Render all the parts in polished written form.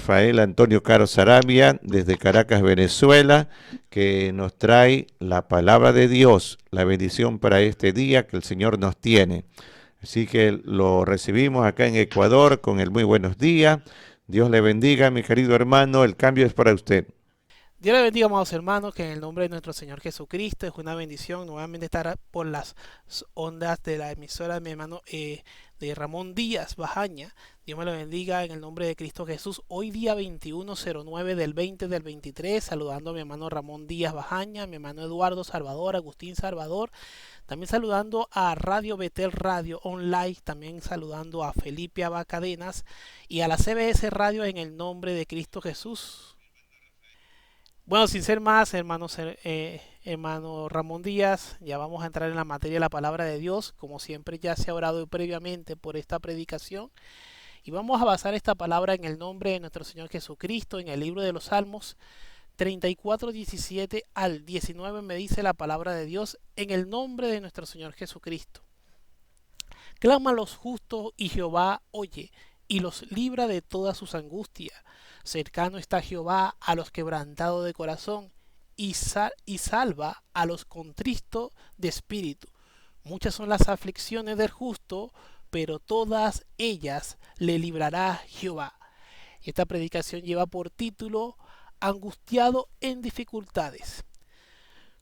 Rafael Antonio Caro Sarabia desde Caracas, Venezuela, que nos trae la palabra de Dios, la bendición para este día que el Señor nos tiene. Así que lo recibimos acá en Ecuador con el muy buenos días. Dios le bendiga, mi querido hermano, el cambio es para usted. Dios le bendiga, amados hermanos, que en el nombre de nuestro Señor Jesucristo es una bendición nuevamente estar por las ondas de la emisora de mi hermano de Ramón Díaz Bajaña. Dios me lo bendiga en el nombre de Cristo Jesús. Hoy día 2109 del 20 del 23, saludando a mi hermano Ramón Díaz Bajaña, a mi hermano Eduardo Salvador, Agustín Salvador, también saludando a Radio Betel Radio Online, también saludando a Felipe Abacadenas y a la CBS Radio en el nombre de Cristo Jesús. Bueno, sin ser más, hermano Ramón Díaz, ya vamos a entrar en la materia de la palabra de Dios. Como siempre, ya se ha orado previamente por esta predicación. Y vamos a basar esta palabra en el nombre de nuestro Señor Jesucristo, en el libro de los Salmos 34, 17 al 19. Me dice la palabra de Dios, en el nombre de nuestro Señor Jesucristo. Clama a los justos y Jehová oye y los libra de todas sus angustias. Cercano está Jehová a los quebrantados de corazón y salva a los contristos de espíritu. Muchas son las aflicciones del justo, pero todas ellas le librará Jehová. Esta predicación lleva por título Angustiado en dificultades.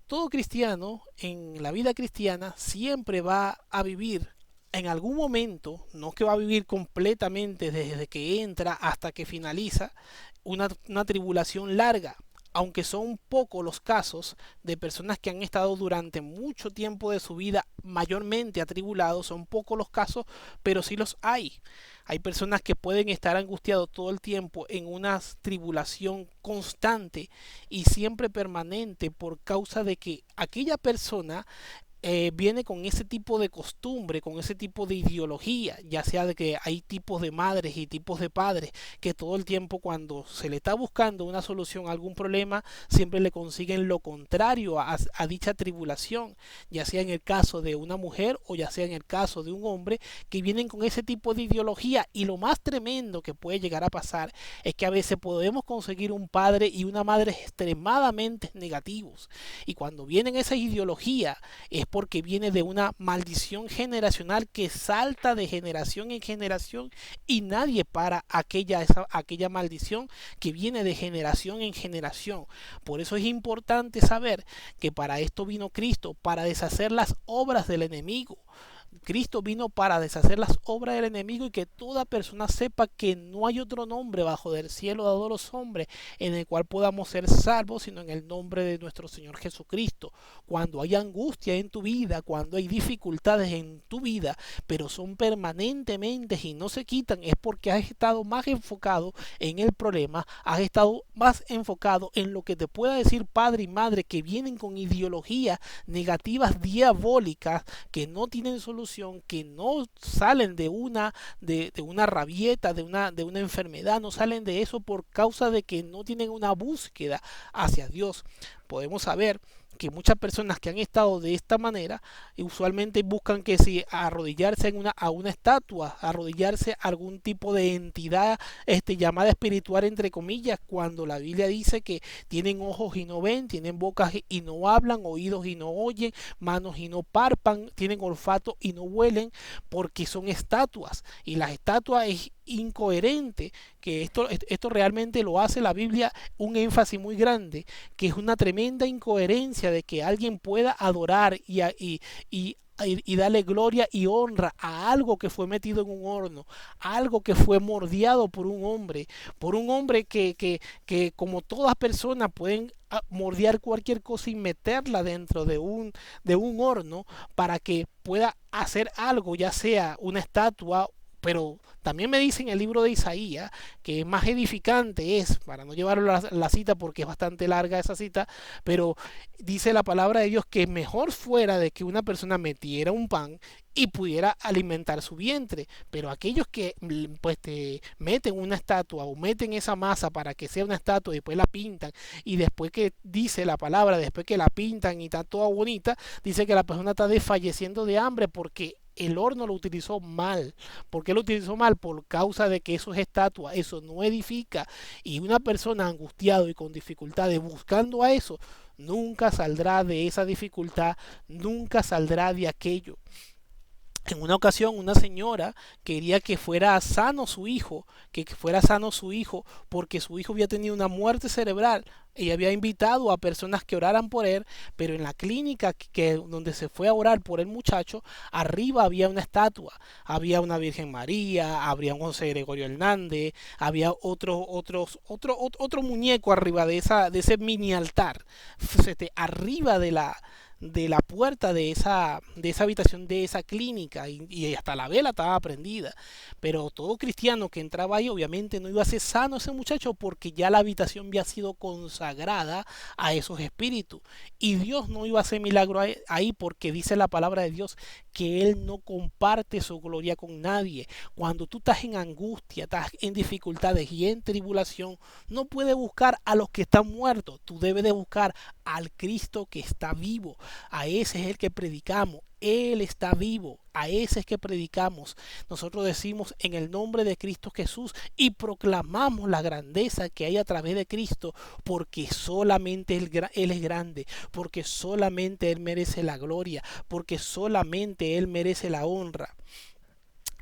Todo cristiano en la vida cristiana siempre va a vivir en algún momento, no que va a vivir completamente desde que entra hasta que finaliza, una tribulación larga, aunque son pocos los casos de personas que han estado durante mucho tiempo de su vida mayormente atribulados, son pocos los casos, pero sí los hay. Hay personas que pueden estar angustiados todo el tiempo en una tribulación constante y siempre permanente por causa de que aquella persona viene con ese tipo de costumbre, con ese tipo de ideología, ya sea de que hay tipos de madres y tipos de padres que todo el tiempo cuando se le está buscando una solución a algún problema, siempre le consiguen lo contrario a dicha tribulación, ya sea en el caso de una mujer o ya sea en el caso de un hombre que vienen con ese tipo de ideología. Y lo más tremendo que puede llegar a pasar es que a veces podemos conseguir un padre y una madre extremadamente negativos, y cuando vienen esa ideología es porque viene de una maldición generacional que salta de generación en generación y nadie para aquella maldición que viene de generación en generación. Por eso es importante saber que para esto vino Cristo, para deshacer las obras del enemigo. Cristo vino para deshacer las obras del enemigo y que toda persona sepa que no hay otro nombre bajo del cielo dado a los hombres en el cual podamos ser salvos, sino en el nombre de nuestro Señor Jesucristo. Cuando hay angustia en tu vida, cuando hay dificultades en tu vida, pero son permanentemente y no se quitan, es porque has estado más enfocado en el problema, has estado más enfocado en lo que te pueda decir padre y madre que vienen con ideologías negativas diabólicas que no tienen solución, que no salen de una rabieta, de una enfermedad, no salen de eso por causa de que no tienen una búsqueda hacia Dios. Podemos saber que muchas personas que han estado de esta manera usualmente buscan que si arrodillarse a una estatua, arrodillarse a algún tipo de entidad llamada espiritual entre comillas, cuando la Biblia dice que tienen ojos y no ven, tienen bocas y no hablan, oídos y no oyen, manos y no palpan, tienen olfato y no huelen, porque son estatuas, y las estatuas es incoherente, que esto realmente lo hace la Biblia un énfasis muy grande, que es una tremenda incoherencia de que alguien pueda adorar y darle gloria y honra a algo que fue metido en un horno, a algo que fue mordiado por un hombre que como todas personas pueden mordear cualquier cosa y meterla dentro de un horno para que pueda hacer algo, ya sea una estatua. Pero también me dice en el libro de Isaías que más edificante es, para no llevar la cita porque es bastante larga esa cita, pero dice la palabra de Dios que mejor fuera de que una persona metiera un pan y pudiera alimentar su vientre, pero aquellos que pues te meten una estatua o meten esa masa para que sea una estatua y después la pintan, y después que dice la palabra, después que la pintan y está toda bonita, dice que la persona está desfalleciendo de hambre porque el horno lo utilizó mal. ¿Por qué lo utilizó mal? Por causa de que eso es estatua, eso no edifica. Y una persona angustiada y con dificultades buscando a eso, nunca saldrá de esa dificultad, nunca saldrá de aquello. En una ocasión una señora quería que fuera sano su hijo, que fuera sano su hijo, porque su hijo había tenido una muerte cerebral. Ella había invitado a personas que oraran por él, pero en la clínica donde se fue a orar por el muchacho, arriba había una estatua, había una Virgen María, había un José Gregorio Hernández, había otro muñeco arriba de ese mini altar, arriba de la puerta de esa habitación de esa clínica y hasta la vela estaba prendida. Pero todo cristiano que entraba ahí obviamente no iba a ser sano ese muchacho porque ya la habitación había sido consagrada a esos espíritus. Y Dios no iba a hacer milagro ahí porque dice la palabra de Dios que Él no comparte su gloria con nadie. Cuando tú estás en angustia, estás en dificultades y en tribulación, no puedes buscar a los que están muertos. Tú debes de buscar al Cristo que está vivo. A ese es el que predicamos. Él está vivo, a ese es que predicamos. Nosotros decimos en el nombre de Cristo Jesús y proclamamos la grandeza que hay a través de Cristo, porque solamente Él es grande, porque solamente Él merece la gloria, porque solamente Él merece la honra.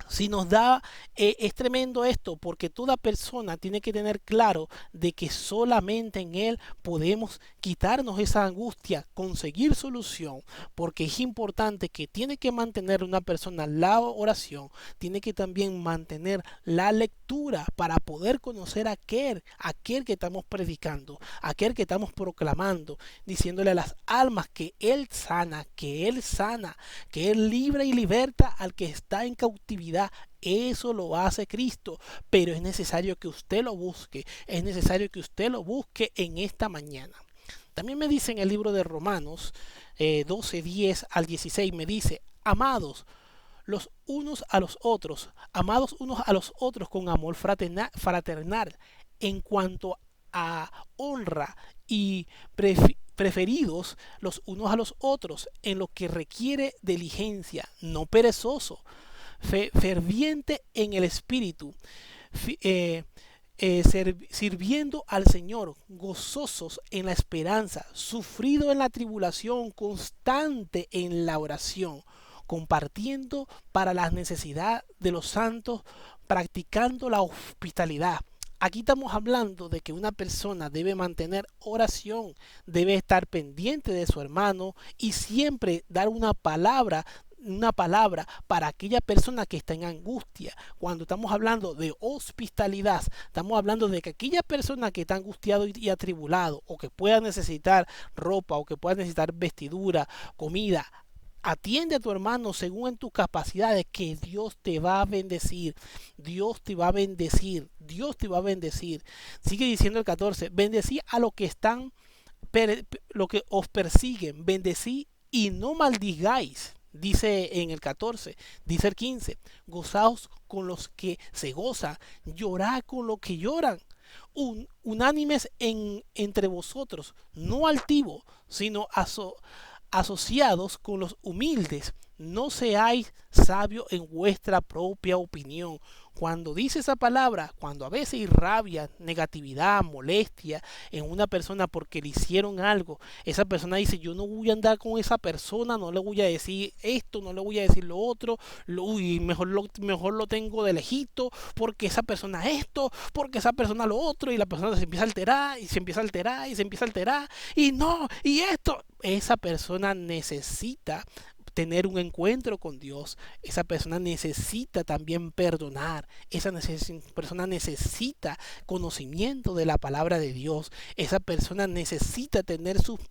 Si nos da, es tremendo esto, porque toda persona tiene que tener claro de que solamente en Él podemos quitarnos esa angustia, conseguir solución, porque es importante que tiene que mantener una persona la oración, tiene que también mantener la lectura para poder conocer a aquel que estamos predicando, aquel que estamos proclamando, diciéndole a las almas que Él sana, que Él libra y liberta al que está en cautividad. Eso lo hace Cristo, pero es necesario que usted lo busque, es necesario que usted lo busque en esta mañana. También me dice en el libro de Romanos 12, 10 al 16, me dice, amados amados unos a los otros con amor fraternal, en cuanto a honra y preferidos los unos a los otros en lo que requiere diligencia, no perezoso, ferviente en el espíritu, sirviendo al Señor, gozosos en la esperanza, sufrido en la tribulación, constante en la oración, compartiendo para las necesidades de los santos, practicando la hospitalidad. Aquí estamos hablando de que una persona debe mantener oración, debe estar pendiente de su hermano y siempre dar una palabra para aquella persona que está en angustia. Cuando estamos hablando de hospitalidad, estamos hablando de que aquella persona que está angustiado y atribulado, o que pueda necesitar ropa, o que pueda necesitar vestidura, comida, atiende a tu hermano según en tus capacidades, que Dios te va a bendecir. Dios te va a bendecir. Dios te va a bendecir. Sigue diciendo el 14, bendecí a los que están, lo que os persiguen, bendecí y no maldigáis. Dice en el 14, dice el 15, gozaos con los que se gozan, llorad con los que lloran, unánimes entre vosotros, no altivos, sino asociados con los humildes. No seáis sabios en vuestra propia opinión. Cuando dice esa palabra, cuando a veces hay rabia, negatividad, molestia en una persona porque le hicieron algo, esa persona dice, yo no voy a andar con esa persona, no le voy a decir esto, no le voy a decir lo otro, mejor lo tengo de lejito, porque esa persona esto, porque esa persona lo otro, y la persona se empieza a alterar, y se empieza a alterar, y se empieza a alterar, y no, y esto. Esa persona necesita tener un encuentro con Dios. Esa persona necesita también perdonar. Persona necesita conocimiento de la palabra de Dios. Esa persona necesita tener sus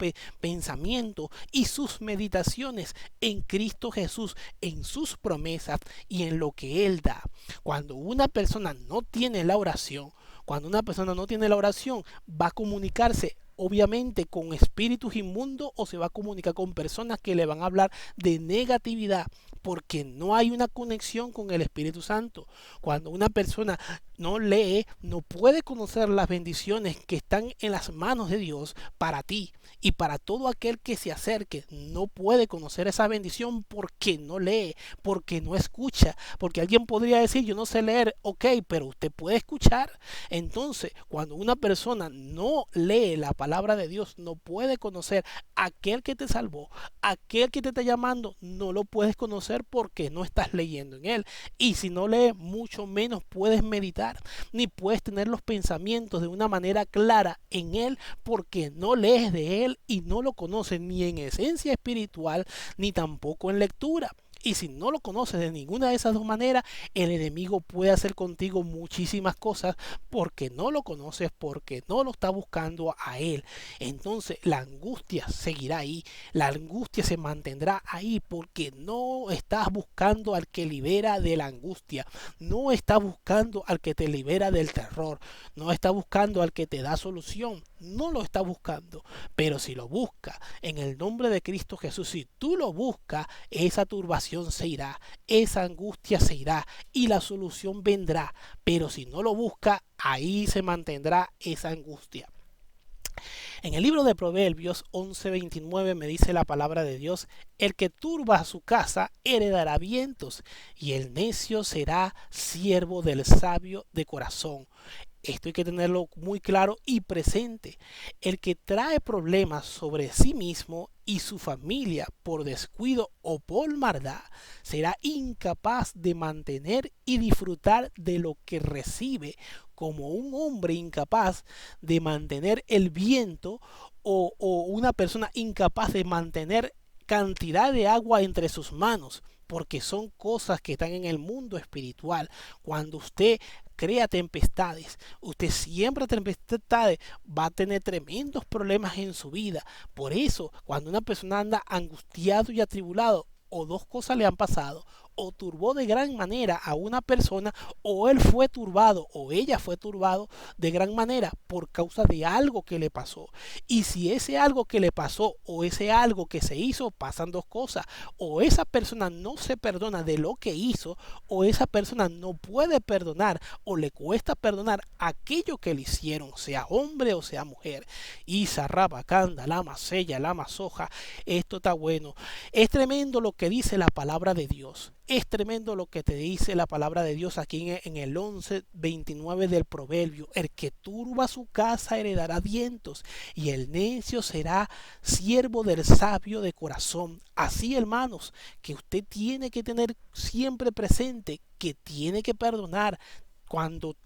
pensamientos y sus meditaciones en Cristo Jesús, en sus promesas y en lo que Él da. Cuando una persona no tiene la oración, va a comunicarse obviamente con espíritus inmundos, o se va a comunicar con personas que le van a hablar de negatividad, porque no hay una conexión con el Espíritu Santo. Cuando una persona no lee, no puede conocer las bendiciones que están en las manos de Dios para ti. Y para todo aquel que se acerque, no puede conocer esa bendición porque no lee, porque no escucha. Porque alguien podría decir, yo no sé leer, ok, pero usted puede escuchar. Entonces, cuando una persona no lee la palabra de Dios, no puede conocer a aquel que te salvó, aquel que te está llamando, no lo puedes conocer porque no estás leyendo en él. Y si no lees, mucho menos puedes meditar, ni puedes tener los pensamientos de una manera clara en él, porque no lees de él y no lo conoces ni en esencia espiritual, ni tampoco en lectura. Y si no lo conoces de ninguna de esas dos maneras, el enemigo puede hacer contigo muchísimas cosas porque no lo conoces, porque no lo está buscando a él. Entonces la angustia seguirá ahí, la angustia se mantendrá ahí porque no estás buscando al que libera de la angustia, no estás buscando al que te libera del terror, no estás buscando al que te da solución, no lo estás buscando. Pero si lo buscas en el nombre de Cristo Jesús, si tú lo buscas, esa turbación se irá, esa angustia se irá y la solución vendrá. Pero si no lo busca, ahí se mantendrá esa angustia. En el libro de Proverbios 11:29 me dice la palabra de Dios, el que turba su casa heredará vientos y el necio será siervo del sabio de corazón. Esto hay que tenerlo muy claro y presente. El que trae problemas sobre sí mismo y su familia por descuido o por maldad será incapaz de mantener y disfrutar de lo que recibe, como un hombre incapaz de mantener el viento o una persona incapaz de mantener cantidad de agua entre sus manos, porque son cosas que están en el mundo espiritual. Cuando usted crea tempestades, usted siembra tempestades, va a tener tremendos problemas en su vida. Por eso, cuando una persona anda angustiado y atribulado, o dos cosas le han pasado, o turbó de gran manera a una persona, o él fue turbado, o ella fue turbado de gran manera por causa de algo que le pasó. Y si ese algo que le pasó, o ese algo que se hizo, pasan dos cosas. O esa persona no se perdona de lo que hizo, o esa persona no puede perdonar, o le cuesta perdonar aquello que le hicieron, sea hombre o sea mujer. Y Sarrabacanda, Lama Sella, Lama Soja, esto está bueno. Es tremendo lo que dice la palabra de Dios. Es tremendo lo que te dice la palabra de Dios aquí en el 11:29 del proverbio. El que turba su casa heredará vientos y el necio será siervo del sabio de corazón. Así, hermanos, que usted tiene que tener siempre presente que tiene que perdonar. Cuando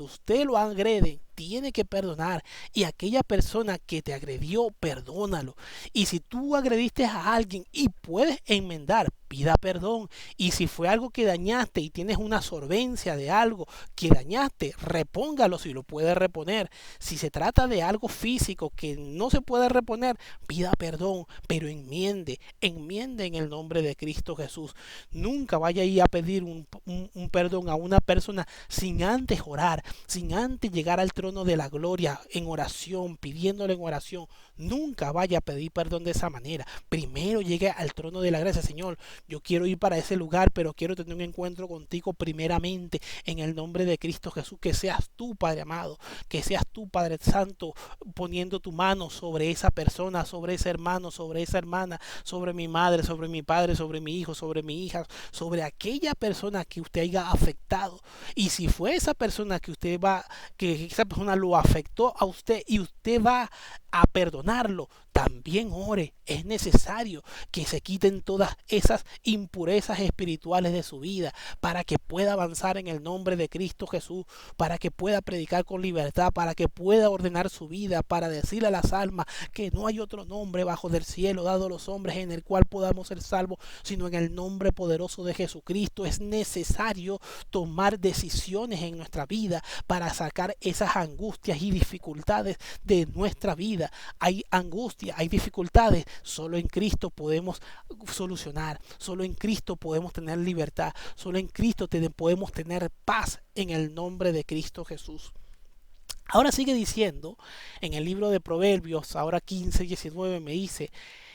usted lo agrede, tiene que perdonar. Y aquella persona que te agredió, perdónalo. Y si tú agrediste a alguien y puedes enmendar, pida perdón. Y si fue algo que dañaste y tienes una solvencia de algo que dañaste, repóngalo si lo puedes reponer. Si se trata de algo físico que no se puede reponer, pida perdón, pero enmiende en el nombre de Cristo Jesús. Nunca vaya a ir a pedir un perdón a una persona sin antes orar, sin antes llegar al trono de la gloria en oración, pidiéndole en oración. Nunca vaya a pedir perdón de esa manera. Primero llegue al trono de la gracia. Señor, yo quiero ir para ese lugar, pero quiero tener un encuentro contigo primeramente en el nombre de Cristo Jesús. Que seas tú, Padre amado, que seas tú, Padre Santo, poniendo tu mano sobre esa persona, sobre ese hermano, sobre esa hermana, sobre mi madre, sobre mi padre, sobre mi hijo, sobre mi hija, sobre aquella persona que usted haya afectado. Y si fue esa persona que esa persona lo afectó a usted y usted va a perdonarlo, también ore. Es necesario que se quiten todas esas impurezas espirituales de su vida para que pueda avanzar en el nombre de Cristo Jesús, para que pueda predicar con libertad, para que pueda ordenar su vida, para decirle a las almas que no hay otro nombre bajo del cielo dado a los hombres en el cual podamos ser salvos, sino en el nombre poderoso de Jesucristo. Es necesario tomar decisiones en nuestra vida para sacar esas angustias y dificultades de nuestra vida. Hay angustia, hay dificultades, solo en Cristo podemos solucionar, solo en Cristo podemos tener libertad, solo en Cristo podemos tener paz en el nombre de Cristo Jesús. Ahora sigue diciendo en el libro de Proverbios, ahora 15:19 me dice,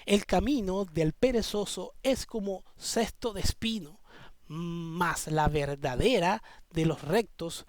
el camino del perezoso es como cesto de espino, mas la verdadera de los rectos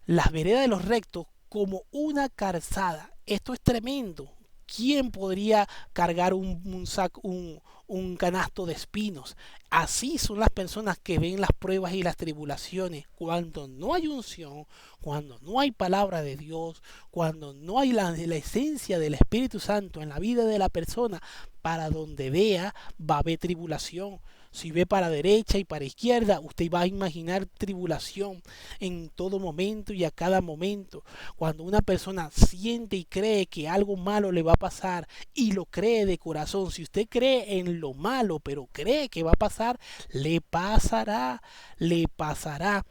las veredas de los rectos como una calzada. Esto es tremendo. ¿Quién podría cargar un canasto de espinos? Así son las personas que ven las pruebas y las tribulaciones. Cuando no hay unción, cuando no hay palabra de Dios, cuando no hay la esencia del Espíritu Santo en la vida de la persona, para donde vea va a haber tribulación. Si ve para derecha y para izquierda, usted va a imaginar tribulación en todo momento y a cada momento. Cuando una persona siente y cree que algo malo le va a pasar y lo cree de corazón, si usted cree en lo malo pero cree que va a pasar, le pasará, le pasará.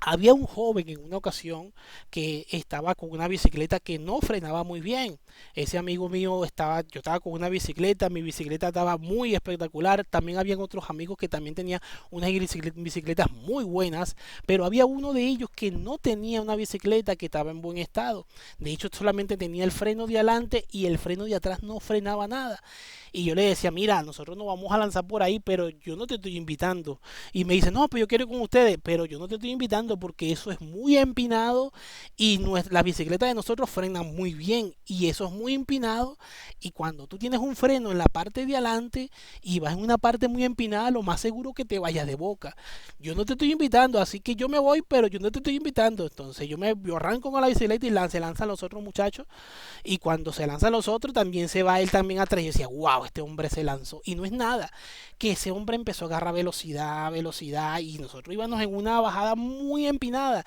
Había un joven en una ocasión que estaba con una bicicleta que no frenaba muy bien. Ese amigo mío yo estaba con una bicicleta, mi bicicleta estaba muy espectacular. También habían otros amigos que también tenían unas bicicletas muy buenas, pero había uno de ellos que no tenía una bicicleta que estaba en buen estado. De hecho, solamente tenía el freno de adelante y el freno de atrás no frenaba nada. Y yo le decía, mira, nosotros nos vamos a lanzar por ahí, pero yo no te estoy invitando. Y me dice, no, pues yo quiero ir con ustedes, pero yo no te estoy invitando porque eso es muy empinado y las bicicletas de nosotros frenan muy bien y eso es muy empinado. Y cuando tú tienes un freno en la parte de adelante y vas en una parte muy empinada, lo más seguro que te vayas de boca. Yo no te estoy invitando, así que yo me voy, pero yo no te estoy invitando. Entonces yo arranco con la bicicleta y se lanzan los otros muchachos. Y cuando se lanzan los otros, también se va él también atrás. Y yo decía, wow, este hombre se lanzó. Y no es nada, que ese hombre empezó a agarrar velocidad, velocidad. Y nosotros íbamos en una bajada muy empinada.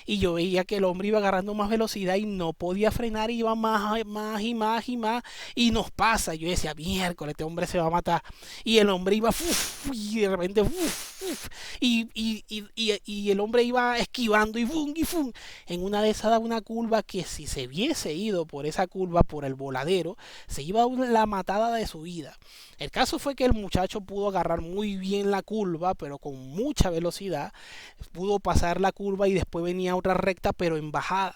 Y yo veía que el hombre iba agarrando más velocidad y no podía frenar. Y iba más, más y más y más. Y nos pasa. Yo decía, miércoles, este hombre se va a matar. Y el hombre iba, uf, y de repente, uf, uf, y el hombre iba esquivando y fum. En una de esas da una curva que si se hubiese ido por esa curva, por el voladero, se iba a la matada de su vida. El caso fue que el muchacho pudo agarrar muy bien la curva, pero con mucha velocidad. Pudo pasar la curva y después venía otra recta, pero en bajada.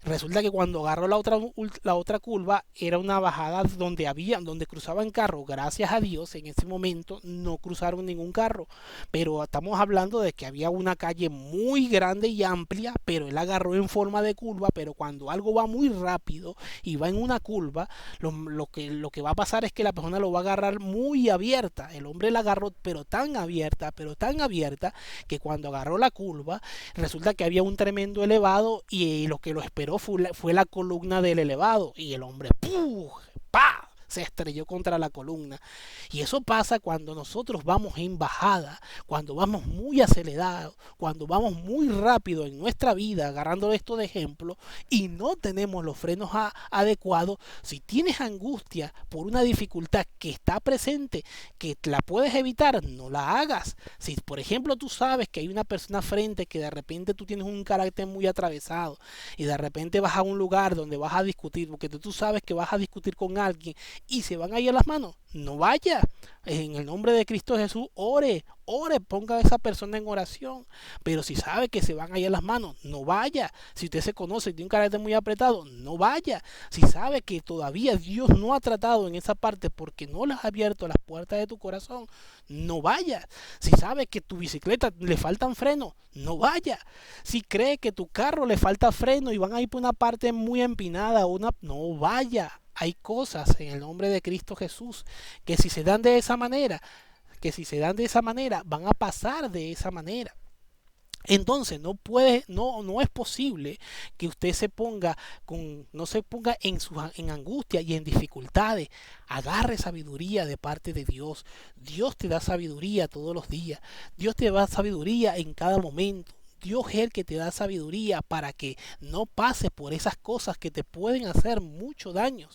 Resulta que cuando agarró la otra curva era una bajada donde cruzaban carros. Gracias a Dios en ese momento no cruzaron ningún carro. Pero estamos hablando de que había una calle muy grande y amplia, pero él agarró en forma de curva. Pero cuando algo va muy rápido y va en una curva, lo que va a pasar es que la persona lo va a agarrar muy abierta. El hombre la agarró pero tan abierta, que cuando agarró la curva, resulta que había un tremendo elevado y lo que lo esperó fue la columna del elevado y el hombre ¡puf! ¡Pa! Se estrelló contra la columna. Y eso pasa cuando nosotros vamos en bajada, cuando vamos muy acelerados, cuando vamos muy rápido en nuestra vida, agarrando esto de ejemplo, y no tenemos los frenos adecuados. Si tienes angustia por una dificultad que está presente, que la puedes evitar, no la hagas. Si por ejemplo tú sabes que hay una persona frente que de repente tú tienes un carácter muy atravesado y de repente vas a un lugar donde vas a discutir, porque tú sabes que vas a discutir con alguien y se van a ir a las manos, no vaya. En el nombre de Cristo Jesús, ore, ponga a esa persona en oración. Pero si sabe que se van a ir a las manos, no vaya. Si usted se conoce y tiene un carácter muy apretado, no vaya. Si sabe que todavía Dios no ha tratado en esa parte porque no le ha abierto las puertas de tu corazón, no vaya. Si sabe que tu bicicleta le faltan frenos, no vaya. Si cree que tu carro le falta freno y van a ir por una parte muy empinada, no vaya. Hay cosas en el nombre de Cristo Jesús que si se dan de esa manera, van a pasar de esa manera. Entonces no es posible que usted no se ponga en angustia y en dificultades. Agarre sabiduría de parte de Dios. Dios te da sabiduría todos los días. Dios te da sabiduría en cada momento. Dios es el que te da sabiduría para que no pases por esas cosas que te pueden hacer mucho daño.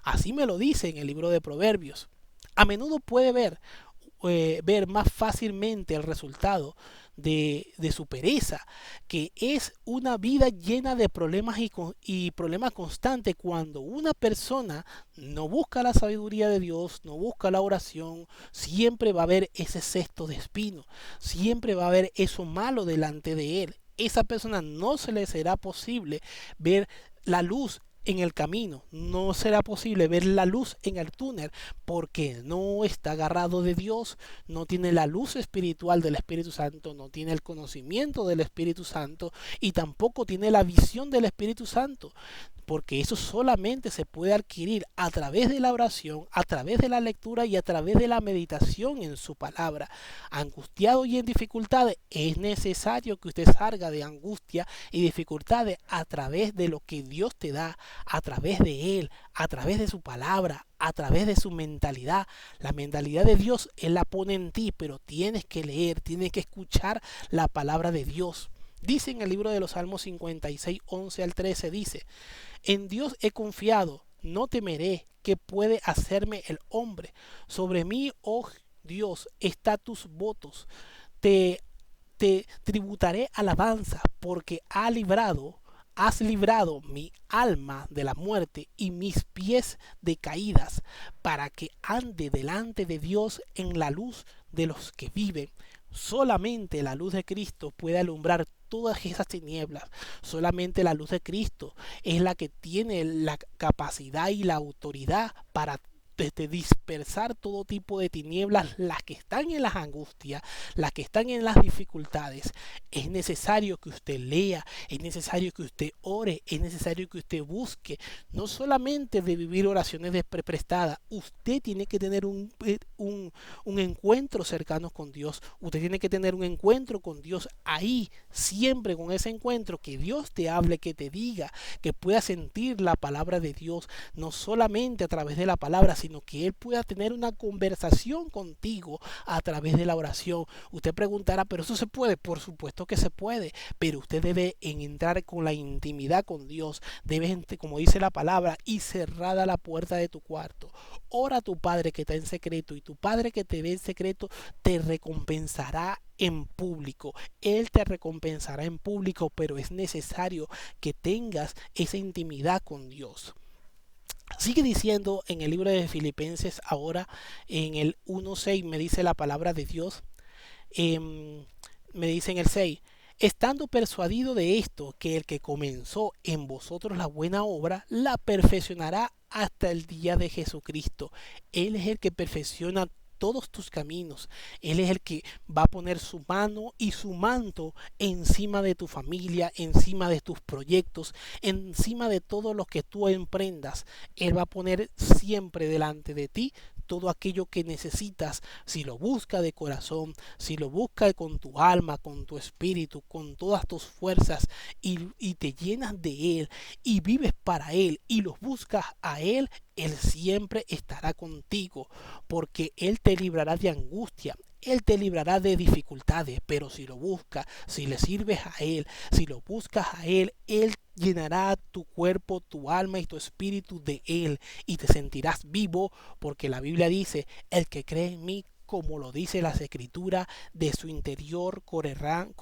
Así me lo dice en el libro de Proverbios. A menudo puede ver más fácilmente el resultado de su pereza, que es una vida llena de problemas y problemas constantes cuando una persona no busca la sabiduría de Dios, no busca la oración. Siempre va a haber ese cesto de espino, siempre va a haber eso malo delante de él. Esa persona no se le será posible ver la luz en el camino, no será posible ver la luz en el túnel porque no está agarrado de Dios, no tiene la luz espiritual del Espíritu Santo, no tiene el conocimiento del Espíritu Santo y tampoco tiene la visión del Espíritu Santo, porque eso solamente se puede adquirir a través de la oración, a través de la lectura y a través de la meditación en su palabra. Angustiado y en dificultades, es necesario que usted salga de angustia y dificultades a través de lo que Dios te da, a través de Él, a través de su palabra, a través de su mentalidad. La mentalidad de Dios Él la pone en ti, pero tienes que leer, tienes que escuchar la palabra de Dios. Dice en el libro de los Salmos 56, 11 al 13, dice: en Dios he confiado, no temeré. ¿Qué puede hacerme el hombre? Sobre mí, oh Dios, está tus votos. Te, te tributaré alabanza, porque has librado mi alma de la muerte y mis pies de caídas, para que ande delante de Dios en la luz de los que viven. Solamente la luz de Cristo puede alumbrar todas esas tinieblas. Solamente la luz de Cristo es la que tiene la capacidad y la autoridad para dispersar todo tipo de tinieblas, las que están en las angustias, las que están en las dificultades. Es necesario que usted lea, es necesario que usted ore, es necesario que usted busque, no solamente de vivir oraciones prestadas. Usted tiene que tener un encuentro cercano con Dios, usted tiene que tener un encuentro con Dios ahí, siempre con ese encuentro, que Dios te hable, que te diga, que pueda sentir la palabra de Dios, no solamente a través de la palabra, sino que Él pueda tener una conversación contigo a través de la oración. Usted preguntará, ¿pero eso se puede? Por supuesto que se puede, pero usted debe entrar con la intimidad con Dios, debes, como dice la palabra, y cerrada la puerta de tu cuarto. Ora a tu Padre que está en secreto, y tu Padre que te ve en secreto te recompensará en público. Él te recompensará en público, pero es necesario que tengas esa intimidad con Dios. Sigue diciendo en el libro de Filipenses, ahora en el 1:6 me dice la palabra de Dios. Me dice en el 6: estando persuadido de esto, que el que comenzó en vosotros la buena obra, la perfeccionará hasta el día de Jesucristo. Él es el que perfecciona todos tus caminos. Él es el que va a poner su mano y su manto encima de tu familia, encima de tus proyectos, encima de todo lo que tú emprendas. Él va a poner siempre delante de ti todo aquello que necesitas, si lo busca de corazón, si lo busca con tu alma, con tu espíritu, con todas tus fuerzas, y te llenas de Él y vives para Él y los buscas a Él. Él siempre estará contigo, porque Él te librará de angustia, Él te librará de dificultades, pero si lo buscas, si le sirves a Él, si lo buscas a Él, Él llenará tu cuerpo, tu alma y tu espíritu de Él, y te sentirás vivo, porque la Biblia dice: el que cree en mí, como lo dice las escrituras, de su interior correrán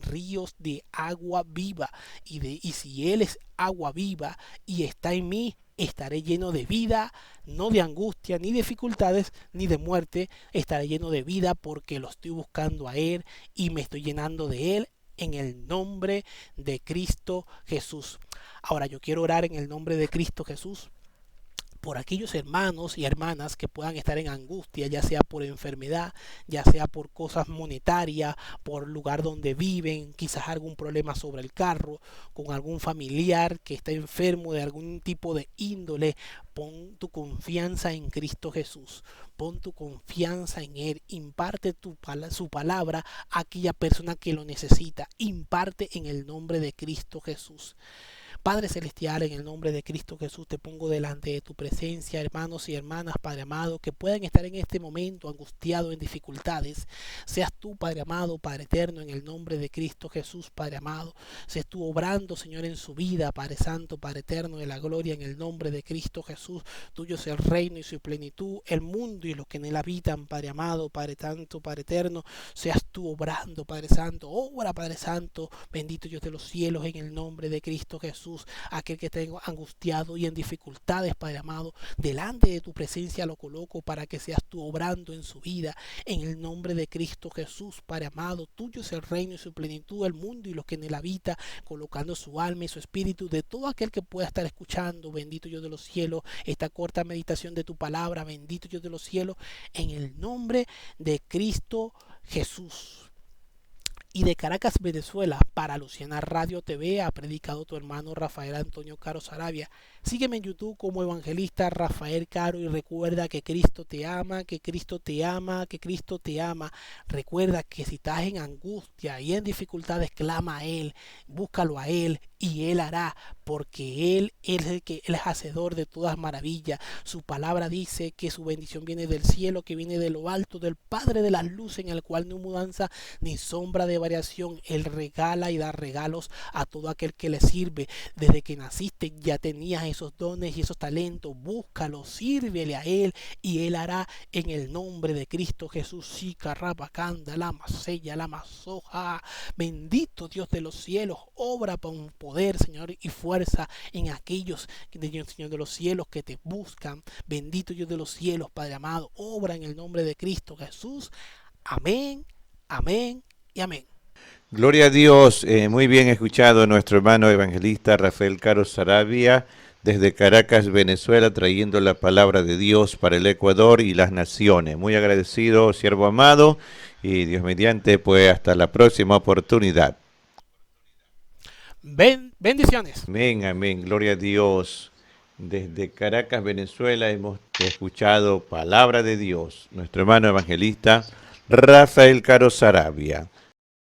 ríos de agua viva. Y si Él es agua viva y está en mí, estaré lleno de vida, no de angustia, ni dificultades, ni de muerte. Estaré lleno de vida porque lo estoy buscando a Él y me estoy llenando de Él, en el nombre de Cristo Jesús. Ahora yo quiero orar en el nombre de Cristo Jesús por aquellos hermanos y hermanas que puedan estar en angustia, ya sea por enfermedad, ya sea por cosas monetarias, por lugar donde viven, quizás algún problema sobre el carro, con algún familiar que está enfermo de algún tipo de índole. Pon tu confianza en Cristo Jesús, pon tu confianza en Él, imparte su palabra a aquella persona que lo necesita, imparte en el nombre de Cristo Jesús. Padre Celestial, en el nombre de Cristo Jesús te pongo delante de tu presencia, hermanos y hermanas, Padre amado, que puedan estar en este momento angustiados en dificultades. Seas tú, Padre amado, Padre eterno, en el nombre de Cristo Jesús, Padre amado. Seas tú obrando, Señor, en su vida, Padre santo, Padre eterno de la gloria, en el nombre de Cristo Jesús. Tuyo es el reino y su plenitud, el mundo y los que en él habitan, Padre amado, Padre santo, Padre eterno. Seas tú obrando, Padre santo. Obra, Padre santo, bendito Dios de los cielos, en el nombre de Cristo Jesús. Jesús. Aquel que esté angustiado y en dificultades, Padre amado, delante de tu presencia lo coloco para que seas tú obrando en su vida. En el nombre de Cristo Jesús, Padre amado, tuyo es el reino y su plenitud, el mundo y los que en él habita, colocando su alma y su espíritu de todo aquel que pueda estar escuchando. Bendito Dios de los cielos, esta corta meditación de tu palabra. Bendito Dios de los cielos, en el nombre de Cristo Jesús. Y de Caracas, Venezuela, para Luciana Radio TV ha predicado tu hermano Rafael Antonio Caro Saravia. Sígueme en YouTube como Evangelista Rafael Caro y recuerda que Cristo te ama, que Cristo te ama, que Cristo te ama. Recuerda que si estás en angustia y en dificultades, clama a Él, búscalo a Él y Él hará, porque Él es el que Él es hacedor de todas maravillas. Su palabra dice que su bendición viene del cielo, que viene de lo alto, del Padre de las luces, en el cual no hay mudanza ni sombra de variación. Él regala y da regalos a todo aquel que le sirve. Desde que naciste ya tenías esos dones y esos talentos. Búscalo, sírvele a Él y Él hará, en el nombre de Cristo Jesús. Sica, rabacanda, la masella, la masoja. Bendito Dios de los cielos, obra con poder, Señor, y fuerza en aquellos, Señor de los cielos, que te buscan. Bendito Dios de los cielos, Padre amado, obra en el nombre de Cristo Jesús. Amén, amén y amén. Gloria a Dios, muy bien escuchado nuestro hermano evangelista Rafael Caro Saravia desde Caracas, Venezuela, trayendo la palabra de Dios para el Ecuador y las naciones. Muy agradecido, siervo amado, y Dios mediante, pues hasta la próxima oportunidad. Bendiciones. Amén, amén, gloria a Dios. Desde Caracas, Venezuela, hemos escuchado palabra de Dios, nuestro hermano evangelista Rafael Caro Saravia.